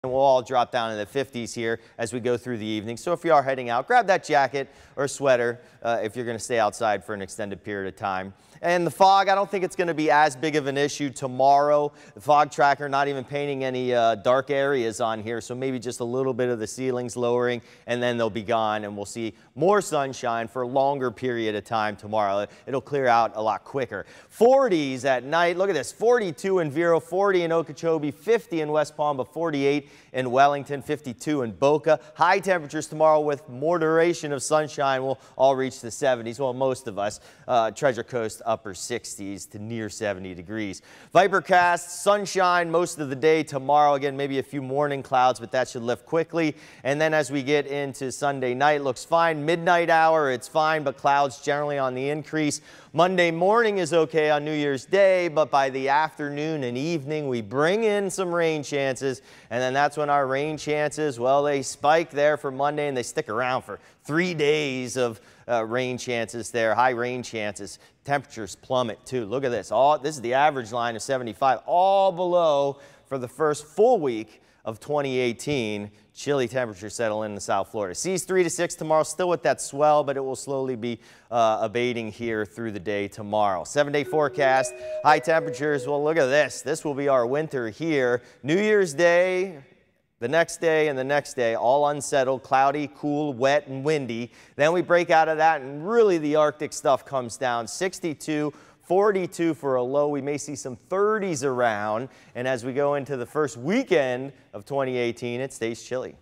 And we'll all drop down in the 50s here as we go through the evening. So if you are heading out, grab that jacket or sweater if you're going to stay outside for an extended period of time. And the fog, I don't think it's going to be as big of an issue tomorrow. The fog tracker not even painting any dark areas on here, so maybe just a little bit of the ceilings lowering, and then they'll be gone, and we'll see more sunshine for a longer period of time tomorrow. It'll clear out a lot quicker. 40s at night. Look at this, 42 in Vero, 40 in Okeechobee, 50 in West Palm, but 48 in Wellington, 52 in Boca. High temperatures tomorrow with more duration of sunshine. We'll all reach the 70s. Well, most of us. Treasure Coast upper 60s to near 70 degrees. Vipercast, sunshine most of the day tomorrow. Again, maybe a few morning clouds, but that should lift quickly. And then as we get into Sunday night, looks fine. Midnight hour, it's fine, but clouds generally on the increase. Monday morning is okay on New Year's Day, but by the afternoon and evening, we bring in some rain chances. And then that's when our rain chances, well, they spike there for Monday and they stick around for 3 days of rain chances there, high rain chances. Temperatures plummet too. Look at this. This is the average line of 75, all below for the first full week of 2018. Chilly temperatures settle in South Florida. Seas 3 to 6 tomorrow, still with that swell, but it will slowly be abating here through the day tomorrow. 7-day forecast, high temperatures. Well, look at this. This will be our winter here. New Year's Day, the next day and the next day, all unsettled, cloudy, cool, wet, and windy. Then we break out of that, and really the Arctic stuff comes down. 62, 42 for a low. We may see some 30s around. And as we go into the first weekend of 2018, it stays chilly.